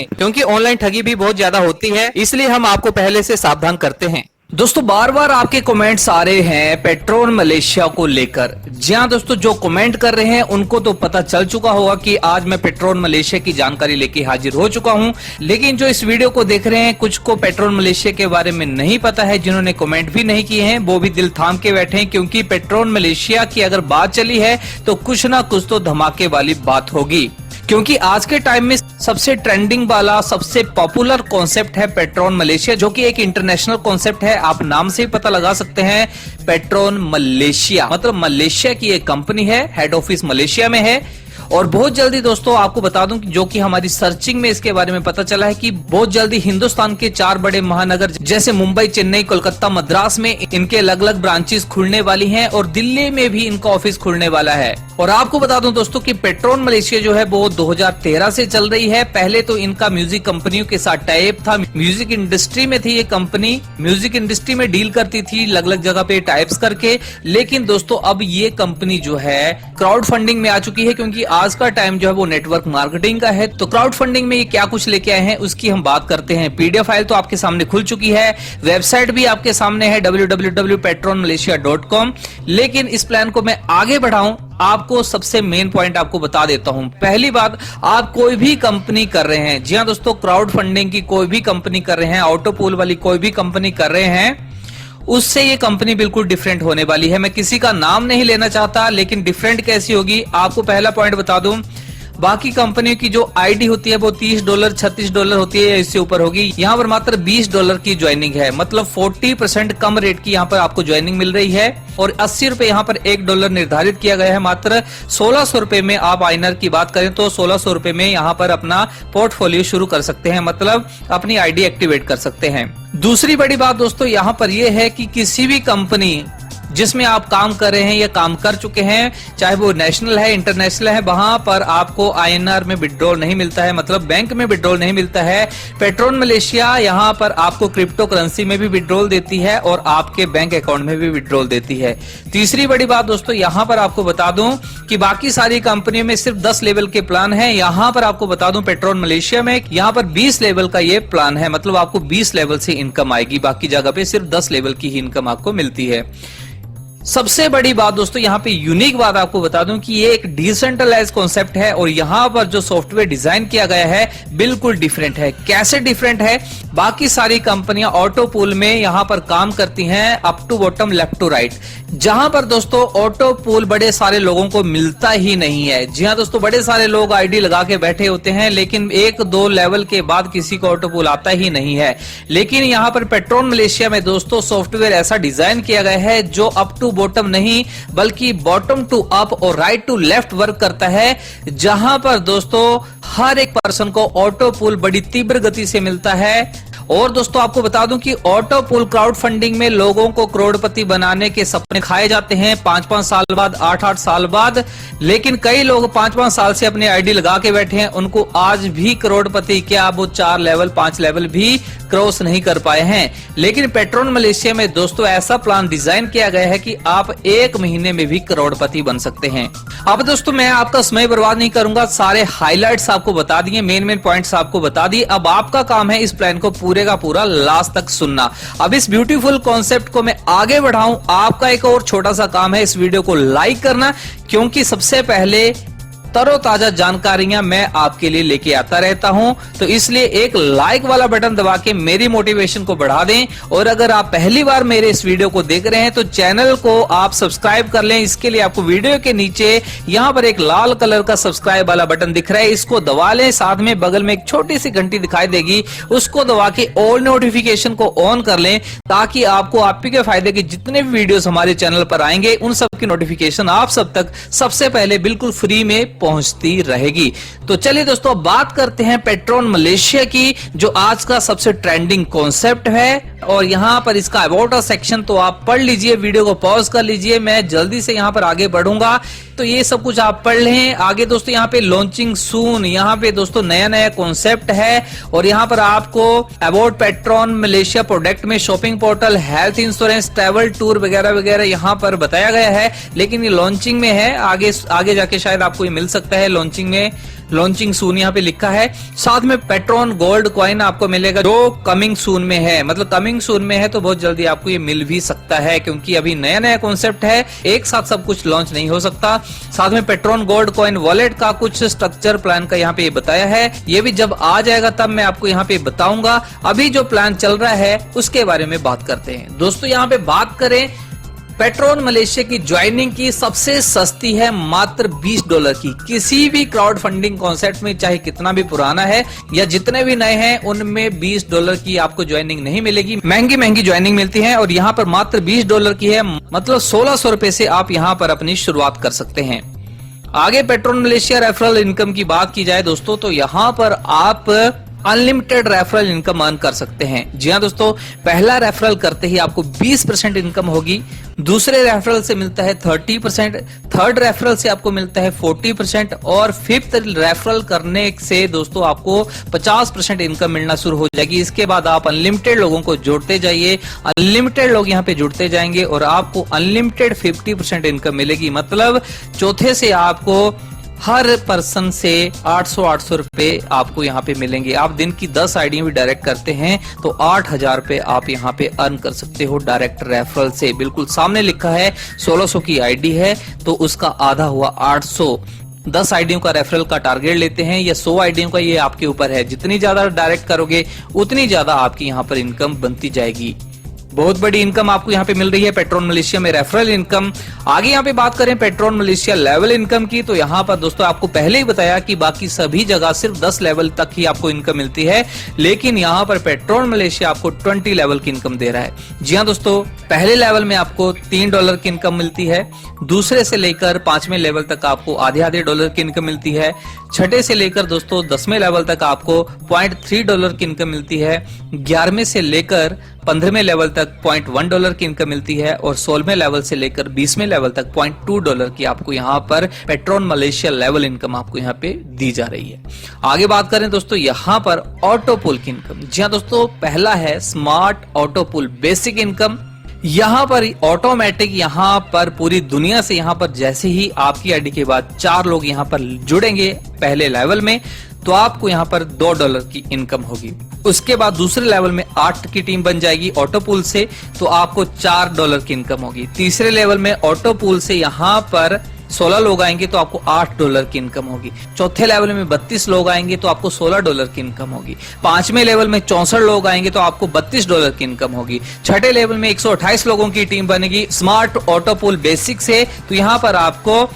क्योंकि ऑनलाइन ठगी भी बहुत ज्यादा होती है, इसलिए हम आपको पहले से सावधान करते हैं। दोस्तों बार बार आपके कमेंट्स आ रहे हैं पेट्रोन मलेशिया को लेकर। जी हां दोस्तों, जो कमेंट कर रहे हैं उनको तो पता चल चुका होगा कि आज मैं पेट्रोन मलेशिया की जानकारी लेके हाजिर हो चुका हूं, लेकिन जो इस वीडियो को देख रहे हैं कुछ को पेट्रोन मलेशिया के बारे में नहीं पता है, जिन्होंने कमेंट भी नहीं किए हैं वो भी दिल थाम के बैठे हैं, क्योंकि पेट्रोन मलेशिया की अगर बात चली है तो कुछ ना कुछ तो धमाके वाली बात होगी। क्योंकि आज के टाइम में सबसे ट्रेंडिंग वाला सबसे पॉपुलर कॉन्सेप्ट है पेट्रोन मलेशिया, जो कि एक इंटरनेशनल कॉन्सेप्ट है। आप नाम से ही पता लगा सकते हैं, पेट्रोन मलेशिया मतलब मलेशिया की एक कंपनी है, हेड ऑफिस मलेशिया में है। और बहुत जल्दी दोस्तों आपको बता दूं कि जो कि हमारी सर्चिंग में इसके बारे में पता चला है कि बहुत जल्दी हिंदुस्तान के 4 बड़े महानगर जैसे मुंबई, चेन्नई, कोलकाता, मद्रास में इनके अलग अलग ब्रांचेस खुलने वाली हैं और दिल्ली में भी इनका ऑफिस खुलने वाला है। और आपको बता दूं दोस्तों कि पेट्रोन मलेशिया जो है वो 2013 से चल रही है। पहले तो इनका म्यूजिक कंपनियों के साथ टाइप था, म्यूजिक इंडस्ट्री में थी ये कंपनी, म्यूजिक इंडस्ट्री में डील करती थी अलग अलग जगह पे टाइप्स करके। लेकिन दोस्तों अब ये कंपनी जो है क्राउड फंडिंग में आ चुकी है, क्योंकि आज का टाइम जो है वो नेटवर्क मार्केटिंग का है। तो क्राउड फंडिंग में ये क्या कुछ लेके आए हैं उसकी हम बात करते हैं। पीडीएफ फाइल तो आपके सामने खुल चुकी है, वेबसाइट भी आपके सामने है www.petronmalaysia.com। लेकिन इस प्लान को मैं आगे बढ़ाऊं, आपको सबसे मेन पॉइंट आपको बता देता हूं। पहली बात, आप कोई भी कंपनी कर रहे हैं, जी हां दोस्तों, क्राउड फंडिंग की कोई भी कंपनी कर रहे हैं, ऑटोपूल वाली कोई भी कंपनी कर रहे हैं, उससे ये कंपनी बिल्कुल डिफरेंट होने वाली है। मैं किसी का नाम नहीं लेना चाहता, लेकिन डिफरेंट कैसी होगी आपको पहला पॉइंट बता दूं। बाकी कंपनियों की जो आईडी होती है वो $30 $36 होती है या इससे ऊपर होगी। यहाँ पर मात्र $20 की ज्वाइनिंग है, मतलब 40% कम रेट की यहाँ पर आपको ज्वाइनिंग मिल रही है। और 80 रुपए यहाँ पर $1 निर्धारित किया गया है। मात्र 1600 रुपए में आप आइनर की बात करें तो 1600 रुपए में यहाँ पर अपना पोर्टफोलियो शुरू कर सकते हैं, मतलब अपनी आईडी एक्टिवेट कर सकते हैं। दूसरी बड़ी बात दोस्तों यहाँ पर यह है कि किसी भी कंपनी जिसमें आप काम कर रहे हैं या काम कर चुके हैं, चाहे वो नेशनल है, इंटरनेशनल है, वहां पर आपको आईएनआर में विड्रॉल नहीं मिलता है, मतलब बैंक में विड्रॉल नहीं मिलता है। पेट्रोन मलेशिया यहां पर आपको क्रिप्टो करेंसी में भी विड्रॉल देती है और आपके बैंक अकाउंट में भी विड्रॉल देती है। तीसरी बड़ी बात दोस्तों यहां पर आपको बता दूं कि बाकी सारी कंपनियों में सिर्फ 10 लेवल के प्लान है, यहां पर आपको बता दूं पेट्रोन मलेशिया में यहां पर 20 लेवल का ये प्लान है, मतलब आपको 20 लेवल से इनकम आएगी। बाकी जगह पे सिर्फ 10 लेवल की ही इनकम आपको मिलती है। सबसे बड़ी बात दोस्तों यहाँ पे यूनिक बात आपको बता दूं कि ये एक डिसेंट्रलाइज कॉन्सेप्ट है और यहाँ पर जो सॉफ्टवेयर डिजाइन किया गया है बिल्कुल डिफरेंट है। कैसे डिफरेंट है? बाकी सारी कंपनियां ऑटो पूल में यहाँ पर काम करती हैं up to bottom, left to right, जहां पर दोस्तों ऑटो पूल बड़े सारे लोगों को मिलता ही नहीं है। जी हाँ दोस्तों, बड़े सारे लोग आईडी लगा के बैठे होते हैं, लेकिन 1-2 लेवल के बाद किसी को ऑटो पूल आता ही नहीं है। लेकिन यहाँ पर पेट्रोन मलेशिया में दोस्तों सॉफ्टवेयर ऐसा डिजाइन किया गया है जो अप टू बॉटम नहीं बल्कि बॉटम टू अप और राइट टू लेफ्ट वर्क करता है, जहां पर दोस्तों हर एक पर्सन को ऑटो पूल बड़ी तीव्र गति से मिलता है। और दोस्तों आपको बता दूं कि ऑटो पूल क्राउड फंडिंग में लोगों को करोड़पति बनाने के सपने खाए जाते हैं 5-5 साल बाद, 8-8 साल बाद। लेकिन कई लोग 5-5 साल से अपनी आईडी लगा के बैठे हैं, उनको आज भी करोड़पति क्या वो 4 लेवल 5 लेवल भी क्रॉस नहीं कर पाए हैं। लेकिन पेट्रोन मलेशिया में दोस्तों ऐसा प्लान डिजाइन किया गया है कि आप 1 महीने में भी करोड़पति बन सकते हैं। अब दोस्तों मैं आपका समय बर्बाद नहीं करूंगा, सारे हाईलाइट्स आपको बता दिए, मेन पॉइंट्स आपको बता दिए। अब आपका काम है इस प्लान को पूरे का पूरा लास्ट तक सुनना। अब इस ब्यूटीफुल कॉन्सेप्ट को मैं आगे बढ़ाऊं, आपका एक और छोटा सा काम है इस वीडियो को लाइक करना, क्योंकि सबसे पहले तरोताजा जानकारियां मैं आपके लिए लेके आता रहता हूं, तो इसलिए एक लाइक वाला बटन दबा के मेरी मोटिवेशन को बढ़ा दें। और अगर आप पहली बार मेरे इस वीडियो को देख रहे हैं तो चैनल को आप सब्सक्राइब कर लें। इसके लिए आपको वीडियो के नीचे यहां पर एक लाल कलर का सब्सक्राइब वाला बटन दिख रहा है, इसको दबा लें। साथ में बगल में एक छोटी सी घंटी दिखाई देगी, उसको दबा के ऑल नोटिफिकेशन को ऑन कर लें, ताकि आपको आप के फायदे के जितने भी वीडियोस हमारे चैनल पर आएंगे उन सब की नोटिफिकेशन आप सब तक सबसे पहले बिल्कुल फ्री में पहुंचती रहेगी। तो चलिए दोस्तों बात करते हैं पेट्रोन मलेशिया की, जो आज का सबसे ट्रेंडिंग कॉन्सेप्ट है। और यहाँ पर इसका अबाउट सेक्शन तो आप पढ़ लीजिए, वीडियो को पॉज कर लीजिए, मैं जल्दी से यहाँ पर आगे बढ़ूंगा, तो ये सब कुछ आप पढ़ लें। आगे दोस्तों यहाँ पे लॉन्चिंग सून, यहाँ पे दोस्तों नया नया कॉन्सेप्ट है। और यहाँ पर आपको अबाउट पेट्रोन मलेशिया प्रोडक्ट में shopping portal, health insurance, travel tour वगैरह वगैरह यहाँ पर बताया गया है, लेकिन ये लॉन्चिंग में है, आगे जाके शायद आपको ये मिल सकता है लॉन्चिंग में। लॉन्चिंग सून यहाँ पे लिखा है। साथ में पेट्रॉन गोल्ड कॉइन आपको मिलेगा जो कमिंग सून में है, मतलब कमिंग सून में है तो बहुत जल्दी आपको ये मिल भी सकता है, क्योंकि अभी नया नया कॉन्सेप्ट है, एक साथ सब कुछ लॉन्च नहीं हो सकता। साथ में पेट्रॉन गोल्ड कॉइन वॉलेट का कुछ स्ट्रक्चर प्लान का यहाँ पे बताया है, ये भी जब आ जाएगा तब मैं आपको यहाँ पे बताऊंगा। अभी जो प्लान चल रहा है उसके बारे में बात करते हैं। दोस्तों यहाँ पे बात करें पेट्रॉन मलेशिया की ज्वाइनिंग की, सबसे सस्ती है मात्र $20 की। किसी भी क्राउड फंडिंग कॉन्सेप्ट में चाहे कितना भी पुराना है या जितने भी नए हैं उनमें $20 की आपको ज्वाइनिंग नहीं मिलेगी, महंगी महंगी ज्वाइनिंग मिलती है और यहाँ पर मात्र $20 की है, मतलब 1600 रुपए से आप यहाँ पर अपनी शुरुआत कर सकते हैं। आगे पेट्रॉन मलेशिया रेफरल इनकम की बात की जाए दोस्तों, तो यहाँ पर आप अनलिमिटेड रेफरल इनकम अर्न कर सकते हैं। जी हाँ दोस्तों, पहला रेफरल करते ही आपको 20% इनकम होगी, दूसरे रेफरल से मिलता है 30%, थर्ड रेफरल से आपको मिलता है 40% और फिफ्थ रेफरल करने से दोस्तों आपको 50% इनकम मिलना शुरू हो जाएगी। इसके बाद आप अनलिमिटेड लोगों को जोड़ते जाइए, अनलिमिटेड लोग यहाँ पे जुड़ते जाएंगे और आपको अनलिमिटेड 50% इनकम मिलेगी, मतलब चौथे से आपको हर पर्सन से 800 रुपए आपको यहाँ पे मिलेंगे। आप दिन की 10 आईडियां भी डायरेक्ट करते हैं तो 8000 रुपए आप यहाँ पे अर्न कर सकते हो डायरेक्ट रेफरल से। बिल्कुल सामने लिखा है 1600 की आईडी है तो उसका आधा हुआ 800। 10 आईडियों का रेफरल का टारगेट लेते हैं या 100 आईडियों का, ये आपके ऊपर है। जितनी ज्यादा डायरेक्ट करोगे उतनी ज्यादा आपकी यहाँ पर इनकम बनती जाएगी। बहुत बड़ी इनकम आपको यहाँ पे मिल रही है पेट्रॉन मलेशिया में रेफरल इनकम। आगे यहाँ पे बात करें पेट्रॉन मलेशिया लेवल इनकम की, तो यहाँ पर दोस्तों आपको पहले ही बताया कि बाकी सभी जगह सिर्फ 10 लेवल तक ही आपको इनकम मिलती है, लेकिन यहाँ पर पेट्रॉन मलेशिया आपको 20 लेवल की इनकम दे रहा है। जी हाँ दोस्तों, पहले लेवल में आपको $3 की इनकम मिलती है, दूसरे से लेकर 5वें लेवल तक आपको आधे डॉलर की इनकम मिलती है, छठे से लेकर दोस्तों 10वें लेवल तक आपको $0.3 की इनकम मिलती है, 11वें से लेकर 15वें लेवल तक $0.1 की इनकम मिलती है और 16वें लेवल से लेकर 20वें लेवल तक $0.2 की आपको यहाँ पर पेट्रॉन मलेशिया लेवल इनकम आपको यहाँ पे दी जा रही है। आगे बात करें दोस्तों यहाँ पर ऑटो पूल की इनकम। जी हाँ दोस्तों, पहला है smart auto pool basic income. यहाँ पर ऑटोमेटिक यहाँ पर पूरी दुनिया से यहाँ पर जैसे ही आपकी आईडी के बाद 4 लोग यहाँ पर जुड़ेंगे पहले लेवल में तो आपको यहाँ पर $2 की इनकम होगी। उसके बाद दूसरे लेवल में 8 की टीम बन जाएगी ऑटो पूल से तो आपको $4 की इनकम होगी। तीसरे लेवल में ऑटो पूल से यहाँ पर 16 लोग आएंगे तो आपको $8 की इनकम होगी। चौथे लेवल में 32 लोग आएंगे तो आपको $16 की इनकम होगी। 5वें लेवल में 64 लोग आएंगे तो आपको $32 की इनकम होगी। छठे लेवल में 128 लोगों की टीम बनेगी स्मार्ट ऑटो पूल बेसिक से तो यहाँ पर आपको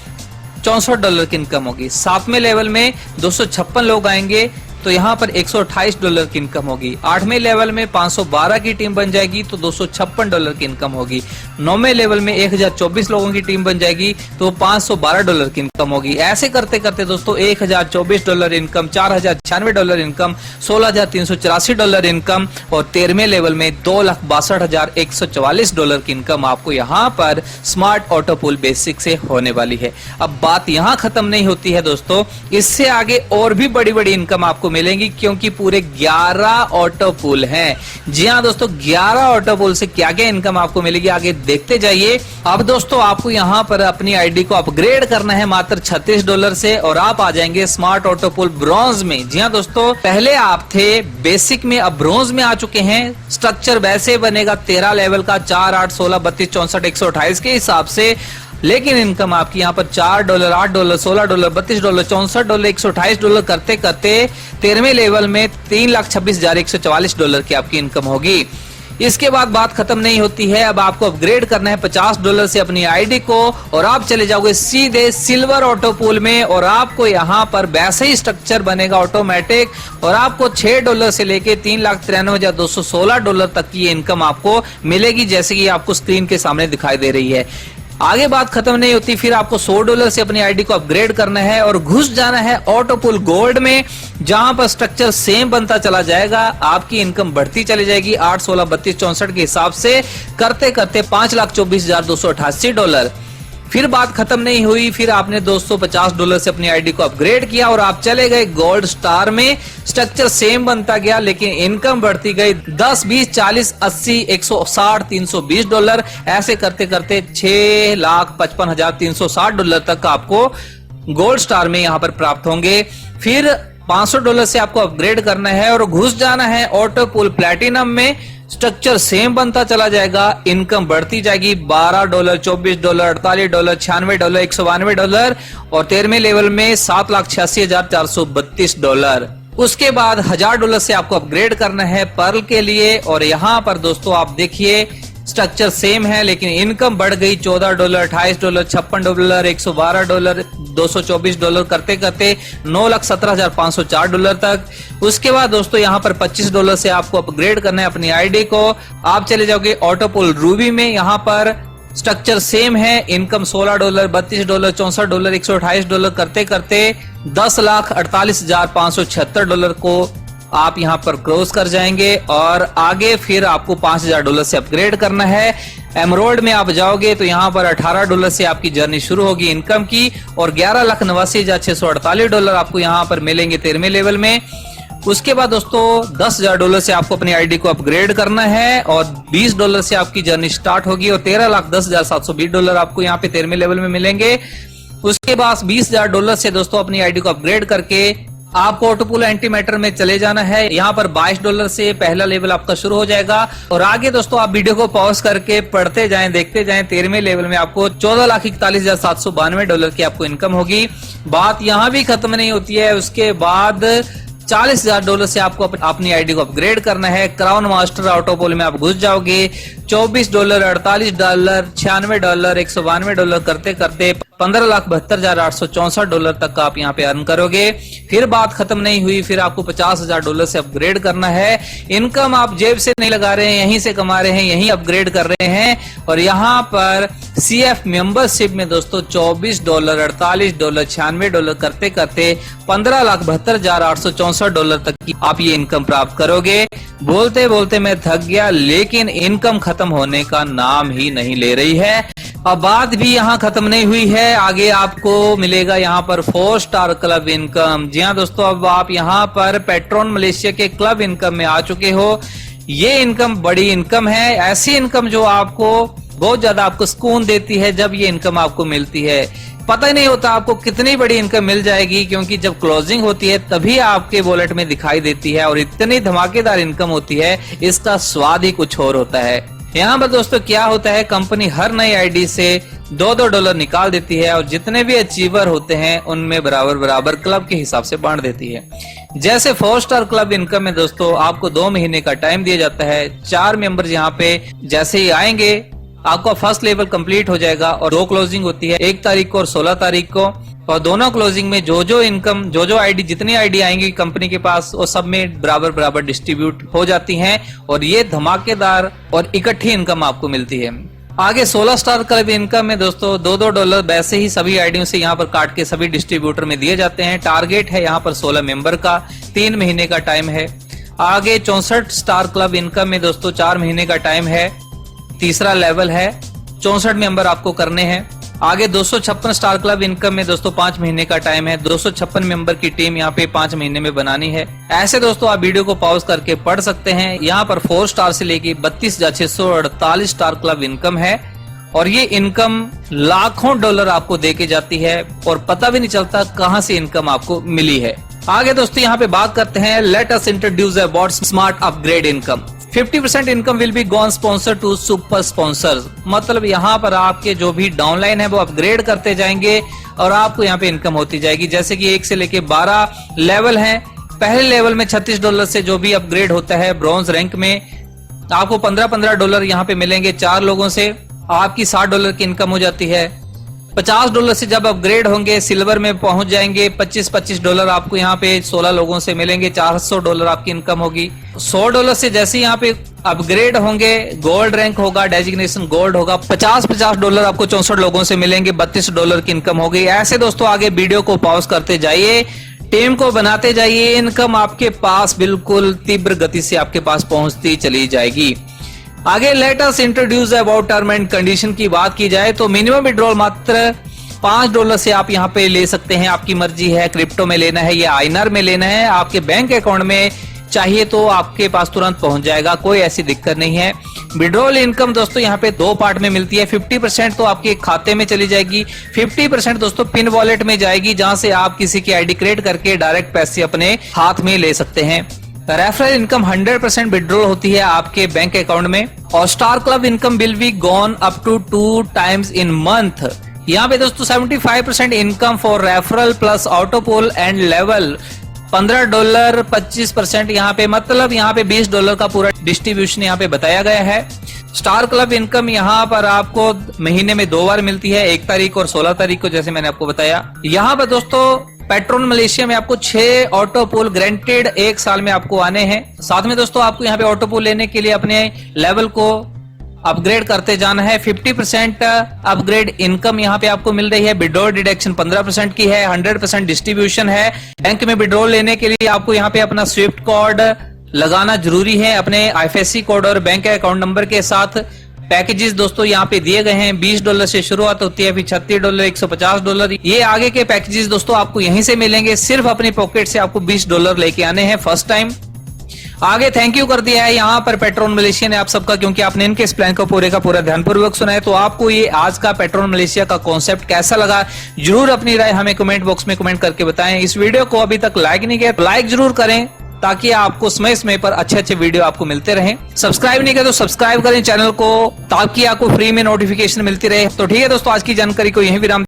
$64 की इनकम होगी। 7वें लेवल में 256 लोग आएंगे तो यहाँ पर $128 की इनकम होगी। 8वें लेवल में 512 की टीम बन जाएगी तो $256 की इनकम होगी। 9वें लेवल में 1024 लोगों की टीम बन जाएगी तो $512 की इनकम होगी। ऐसे करते करते दोस्तों $1024 इनकम, $4096 इनकम, $16,384 इनकम और 13वें लेवल में $2,62,144 की इनकम आपको यहाँ पर स्मार्ट ऑटो पूल बेसिक से होने वाली है। अब बात यहाँ खत्म नहीं होती है दोस्तों, इससे आगे और भी बड़ी बड़ी इनकम आपको मिलेंगी क्योंकि पूरे 11 ऑटो पूल हैं। जी हाँ दोस्तों, 11 ऑटो पूल से क्या क्या इनकम आपको मिलेगी आगे देखते जाइए। अब दोस्तों आपको यहाँ पर अपनी आईडी को अपग्रेड करना है मात्र $36 से और आप आ जाएंगे स्मार्ट ऑटो पूल ब्रॉन्ज में। जी हाँ दोस्तों, पहले आप थे बेसिक में, अब ब्रॉन्ज में आ चुके हैं। स्ट्रक्चर वैसे बनेगा 13 लेवल का 4, 8, 16, 32, 64, 128 के हिसाब से, लेकिन इनकम आपकी यहाँ पर $4, $8, $16, $32, $64, $128 करते करते 13वें लेवल में $3,26,144 की आपकी इनकम होगी। इसके बाद बात खत्म नहीं होती है, अब आपको अपग्रेड करना है $50 से अपनी आईडी को और आप चले जाओगे सीधे सिल्वर ऑटो पूल में और आपको यहाँ पर वैसे ही स्ट्रक्चर बनेगा ऑटोमेटिक और आपको $6 से लेके $3,93,216 तक की इनकम आपको मिलेगी, जैसे कि आपको स्क्रीन के सामने दिखाई दे रही है। आगे बात खत्म नहीं होती, फिर आपको $100 से अपनी आईडी को अपग्रेड करना है और घुस जाना है ऑटो पूल गोल्ड में, जहां पर स्ट्रक्चर सेम बनता चला जाएगा। आपकी इनकम बढ़ती चली जाएगी 8, 16, 32, 64 के हिसाब से करते करते $5,24,288। फिर बात खत्म नहीं हुई, फिर आपने $250 से अपनी आईडी को अपग्रेड किया और आप चले गए गोल्ड स्टार में। स्ट्रक्चर सेम बनता गया लेकिन इनकम बढ़ती गई 10, 20, 40, 80, 160, $320। ऐसे करते करते $6,55,360 तक आपको गोल्ड स्टार में यहाँ पर प्राप्त होंगे। फिर $500 से आपको अपग्रेड करना है और घुस जाना है ऑटो पूल प्लैटिनम में। स्ट्रक्चर सेम बनता चला जाएगा, इनकम बढ़ती जाएगी। $12, $24, $48, $96, $192 और 13वें लेवल में $7,86,432। उसके बाद $1000 से आपको अपग्रेड करना है पर्ल के लिए। और यहाँ पर दोस्तों आप देखिए स्ट्रक्चर सेम है लेकिन इनकम बढ़ गई। $14, $28, $56, $112, $224 करते करते $9,17,504 तक। उसके बाद दोस्तों यहाँ पर $25 से आपको अपग्रेड करना है अपनी आईडी को। आप चले जाओगे ऑटोपोल रूबी में। यहाँ पर स्ट्रक्चर सेम है, इनकम $16, $32, $64, $128 करते करते $10,48,576 को आप यहां पर क्रॉस कर जाएंगे। और आगे फिर आपको $5,000 से अपग्रेड करना है। एमरोल्ड में आप जाओगे तो यहां पर $18 से आपकी जर्नी शुरू होगी इनकम की और $11,89,648 आपको यहां पर मिलेंगे 13वें लेवल में। उसके बाद दोस्तों $10,000 से आपको अपनी आईडी को अपग्रेड करना है और $20 से आपकी जर्नी स्टार्ट होगी और $13,10,720 आपको यहाँ पे 13वें लेवल में मिलेंगे। उसके बाद $20,000 से दोस्तों अपनी आईडी को अपग्रेड करके आपको ऑटोपूल एंटी मैटर में चले जाना है। यहाँ पर $22 से पहला लेवल आपका शुरू हो जाएगा और आगे दोस्तों आप वीडियो को पॉज करके पढ़ते जाएं, देखते जाएं। 13वें लेवल में आपको $14,41,792 की आपको इनकम होगी। बात यहाँ भी खत्म नहीं होती है। उसके बाद $40,000 से आपको अपनी आईडी को अपग्रेड करना है। क्राउन मास्टर ऑटोपोल में आप घुस जाओगे। $24, $48, $96, $192 करते करते $15,72,864 तक आप यहाँ पे अर्न करोगे। फिर बात खत्म नहीं हुई, फिर आपको $50,000 से अपग्रेड करना है। इनकम आप जेब से नहीं लगा रहे हैं, यहीं से कमा रहे हैं, यहीं अपग्रेड कर रहे हैं। और यहाँ पर CF मेंबरशिप में दोस्तों $24, $48, $96 करते करते $15,72,864 तक की आप ये इनकम प्राप्त करोगे। बोलते बोलते मैं थक गया, लेकिन इनकम खत्म होने का नाम ही नहीं ले रही है। अब बात भी यहाँ खत्म नहीं हुई है। आगे आपको मिलेगा यहाँ पर 4 स्टार क्लब इनकम। जी हाँ दोस्तों, अब आप यहाँ पर पेट्रोन मलेशिया के क्लब इनकम में आ चुके हो। ये इनकम बड़ी इनकम है, ऐसी इनकम जो आपको बहुत ज्यादा आपको सुकून देती है। जब ये इनकम आपको मिलती है पता ही नहीं होता आपको कितनी बड़ी इनकम मिल जाएगी, क्योंकि जब क्लोजिंग होती है तभी आपके वॉलेट में दिखाई देती है और इतनी धमाकेदार इनकम होती है, इसका स्वाद ही कुछ और होता है। यहाँ पर दोस्तों क्या होता है, कंपनी हर नई आईडी से $2 निकाल देती है और जितने भी अचीवर होते हैं उनमें बराबर बराबर क्लब के हिसाब से बांट देती है। जैसे 4 स्टार क्लब इनकम में दोस्तों आपको 2 महीने का टाइम दिया जाता है। 4 मेंबर यहाँ पे जैसे ही आएंगे आपका फर्स्ट लेवल कंप्लीट हो जाएगा और 2 क्लोजिंग होती है, 1 तारीख को और 16 तारीख को। और दोनों क्लोजिंग में जो इनकम जो आईडी जितनी आईडी आएंगी कंपनी के पास वो सब में बराबर बराबर डिस्ट्रीब्यूट हो जाती हैं और ये धमाकेदार और इकट्ठी इनकम आपको मिलती है। आगे 16 स्टार क्लब इनकम में दोस्तों $2 वैसे ही सभी आईडियों से यहाँ पर काट के सभी डिस्ट्रीब्यूटर में दिए जाते हैं। टारगेट है यहाँ पर 16 मेंबर का, 3 महीने का टाइम है। आगे 64 स्टार क्लब इनकम में दोस्तों 4 महीने का टाइम है, तीसरा लेवल है, 64 मेंबर आपको करने हैं। आगे 256 स्टार क्लब इनकम में दोस्तों 5 महीने का टाइम है, 256 मेंबर की टीम यहाँ पे 5 महीने में बनानी है। ऐसे दोस्तों आप वीडियो को पॉज करके पढ़ सकते हैं। यहाँ पर 4 स्टार से लेके 32,648 स्टार क्लब इनकम है और ये इनकम लाखों डॉलर आपको देके जाती है और पता भी नहीं चलता कहाँ से इनकम आपको मिली है। आगे दोस्तों यहाँ पे बात करते हैं, let us introduce about smart upgrade income. 50% income will be gone sponsor to super sponsors. मतलब यहाँ पर आपके जो भी डाउनलाइन है वो अपग्रेड करते जाएंगे और आपको यहाँ पे इनकम होती जाएगी। जैसे कि 1 से लेके 12 लेवल हैं। पहले लेवल में $36 से जो भी अपग्रेड होता है ब्रॉन्ज रैंक में आपको $15 यहाँ पे मिलेंगे। 4 लोगों से आपकी $60 की इनकम हो जाती है। $50 से जब अपग्रेड होंगे सिल्वर में पहुंच जाएंगे, $25 आपको यहाँ पे 16 लोगों से मिलेंगे, $400 आपकी इनकम होगी। $100 से जैसे यहाँ पे अपग्रेड होंगे गोल्ड रैंक होगा, डेजिग्नेशन गोल्ड होगा, $50 आपको 64 लोगों से मिलेंगे, $32 की इनकम हो गई। ऐसे दोस्तों आगे वीडियो को पॉज करते जाइए, टीम को बनाते जाइए, इनकम आपके पास बिल्कुल तीव्र गति से आपके पास पहुंचती चली जाएगी। आगे late us introduce about term and condition की बात की जाए तो मिनिमम विड्रॉल मात्र $5 से आप यहाँ पे ले सकते हैं, आपकी मर्जी है। क्रिप्टो में लेना है या आईएनआर में लेना है, आपके बैंक अकाउंट में चाहिए तो आपके पास तुरंत पहुंच जाएगा, कोई ऐसी दिक्कत नहीं है। विड्रॉल इनकम दोस्तों यहाँ पे 2 पार्ट में मिलती है। 50% तो आपके खाते में चली जाएगी, 50% दोस्तों पिन वॉलेट में जाएगी, जहां से आप किसी की आईडी क्रिएट करके डायरेक्ट पैसे अपने हाथ में ले सकते हैं। रेफरल इनकम 100% विड्रॉल होती है आपके बैंक अकाउंट में। और star club income will be gone up to 2 times in month। यहाँ पे दोस्तों 75% income for referral plus autopool and level, $15, 25% यहाँ पे, मतलब यहाँ पे $20 का पूरा डिस्ट्रीब्यूशन यहाँ पे बताया गया है। स्टार क्लब इनकम यहाँ पर आपको महीने में 2 बार मिलती है, 1 तारीख और 16 तारीख को, जैसे मैंने आपको बताया। यहाँ पर दोस्तों पेट्रोन मलेशिया में आपको 6 ऑटो पूल ग्रांटेड 1 साल में आपको आने हैं। साथ में दोस्तों आपको यहाँ पे ऑटो पूल लेने के लिए अपने लेवल को अपग्रेड करते जाना है। 50% अपग्रेड इनकम यहाँ पे आपको मिल रही है। विड्रॉल डिडक्शन 15% की है, 100% डिस्ट्रीब्यूशन है। बैंक में विड्रॉल लेने के लिए आपको यहाँ पे अपना स्विफ्ट कोड लगाना जरूरी है, अपने आईएफएससी कोड और बैंक अकाउंट नंबर के साथ। पैकेजेस दोस्तों यहाँ पे दिए गए हैं, $20 से शुरुआत होती है, फिर $36, $150। ये आगे के पैकेजेस दोस्तों आपको यहीं से मिलेंगे। सिर्फ अपनी पॉकेट से आपको $20 लेके आने हैं फर्स्ट टाइम। आगे थैंक यू कर दिया है यहाँ पर पेट्रोन मलेशिया ने आप सबका, क्योंकि आपने इनके इस प्लान को पूरे का पूरा ध्यानपूर्वक सुना है। तो आपको ये आज का पेट्रोन मलेशिया का कॉन्सेप्ट कैसा लगा, जरूर अपनी राय हमें कमेंट बॉक्स में कमेंट करके बताएं। इस वीडियो को अभी तक लाइक नहीं किया तो लाइक जरूर करें, ताकि आपको समय समय पर अच्छे अच्छे वीडियो आपको मिलते रहें। सब्सक्राइब नहीं किया तो सब्सक्राइब करें चैनल को, ताकि आपको फ्री में नोटिफिकेशन मिलती रहे। तो ठीक है दोस्तों, आज की जानकारी को यहीं विराम